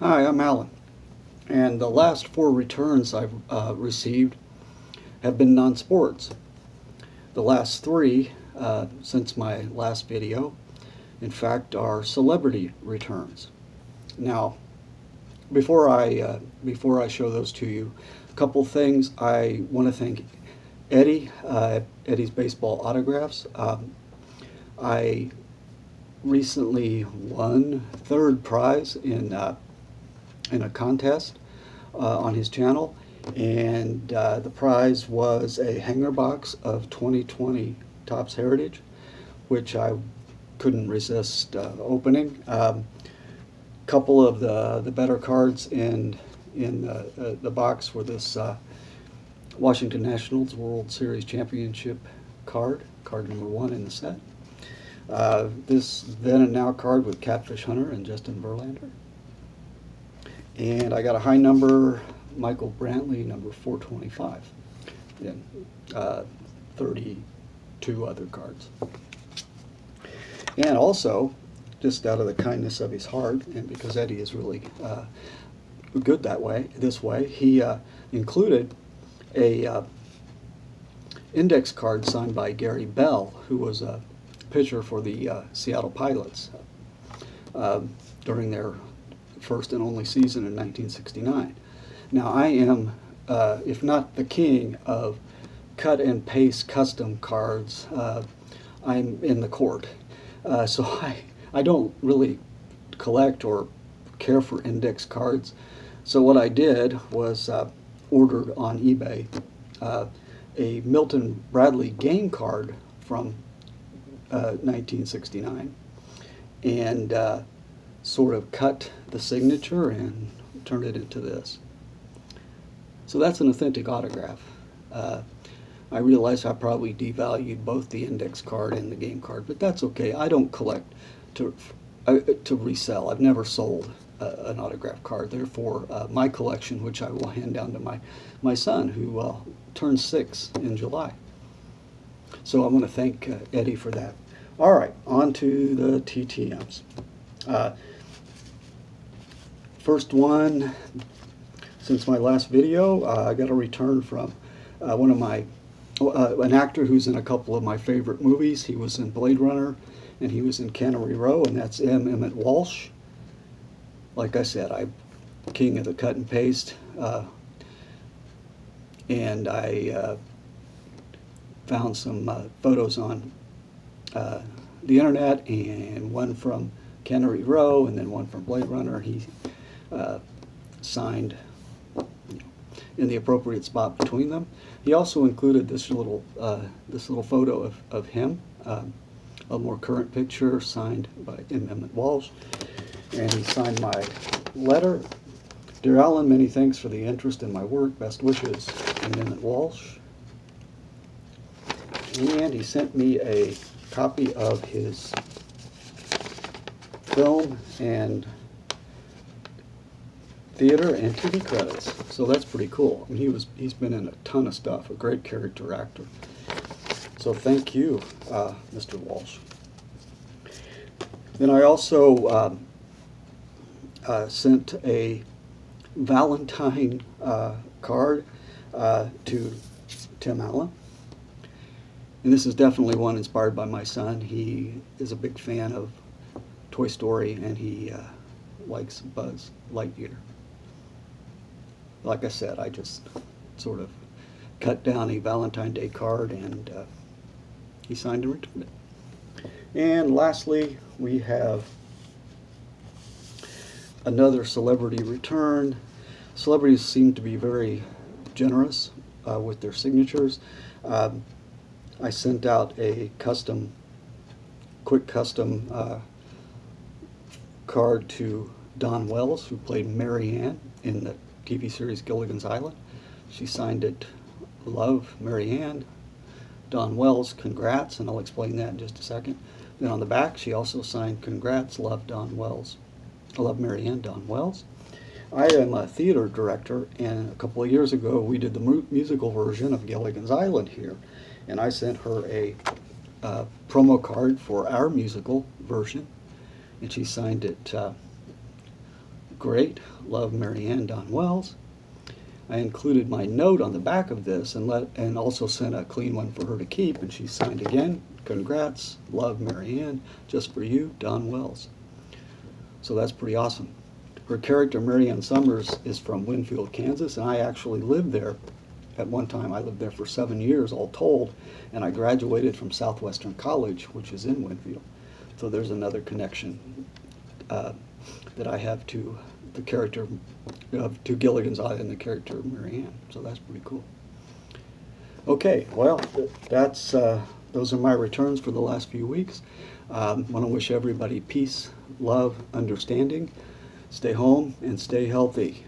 Hi, I'm Alan, and the last 4 returns I've received have been non-sports. The last 3 since my last video, in fact, are celebrity returns. Now, before I show those to you, a couple things. I want to thank Eddy, Eddy's Baseball Autographs. I recently won 3rd prize in a contest on his channel, and the prize was a hanger box of 2020 Topps Heritage, which I couldn't resist opening. Couple of the better cards in the box were this Washington Nationals World Series Championship card number 1 in the set. This Then and Now card with Catfish Hunter and Justin Verlander. And I got a high number, Michael Brantley, number 425, and 32 other cards. And also, just out of the kindness of his heart, and because Eddy is really good this way, he included a index card signed by Gary Bell, who was a pitcher for the Seattle Pilots during their first and only season in 1969. Now, I am, if not the king of cut and paste custom cards, I'm in the court. So I don't really collect or care for index cards. So what I did was ordered on eBay a Milton Bradley game card from 1969, and sort of cut the signature and turned it into this. So that's an authentic autograph. I realize I probably devalued both the index card and the game card, but that's okay. I don't collect to resell. I've never sold an autograph card. Therefore, my collection, which I will hand down to my son, who turns 6 in July. So I want to thank Eddy for that. All right, on to the TTMs. First one, since my last video, I got a return from an actor who's in a couple of my favorite movies. He was in Blade Runner, and he was in Cannery Row, and that's Emmet Walsh. Like I said, I'm king of the cut and paste, and I found some photos on the internet, and one from Cannery Row, and then one from Blade Runner. He signed in the appropriate spot between them. He also included this little photo of him, a more current picture signed by Emmet Walsh, and he signed my letter. Dear Alan, many thanks for the interest in my work. Best wishes, Emmet Walsh. And he sent me a copy of his film and theater and TV credits. So that's pretty cool. I mean, he's been in a ton of stuff, a great character actor. So thank you, Mr. Walsh. Then I also sent a Valentine card to Tim Allen. And this is definitely one inspired by my son. He is a big fan of Toy Story, and he likes Buzz Lightyear. Like I said, I just sort of cut down a Valentine Day card, and he signed and returned it. And lastly, we have another celebrity return. Celebrities seem to be very generous with their signatures. I sent out a quick custom card to Dawn Wells, who played Mary Ann in the TV series Gilligan's Island. She signed it, "Love, Mary Ann." Dawn Wells, congrats, and I'll explain that in just a second. Then on the back, she also signed, "Congrats, love, Dawn Wells." I love Mary Ann, Dawn Wells. I am a theater director, and a couple of years ago, we did the musical version of Gilligan's Island here, and I sent her a promo card for our musical version, and she signed it great. Love, Marianne, Don Wells. I included my note on the back of this and also sent a clean one for her to keep, and she signed again. Congrats, love, Marianne, just for you, Don Wells. So that's pretty awesome. Her character, Marianne Summers, is from Winfield, Kansas, and I actually lived there. At one time, I lived there for 7 years, all told, and I graduated from Southwestern College, which is in Winfield. So there's another connection that I have to the character, to Gilligan's Island and the character of Marianne. So that's pretty cool. Okay, well, that's those are my returns for the last few weeks. I want to wish everybody peace, love, understanding. Stay home and stay healthy.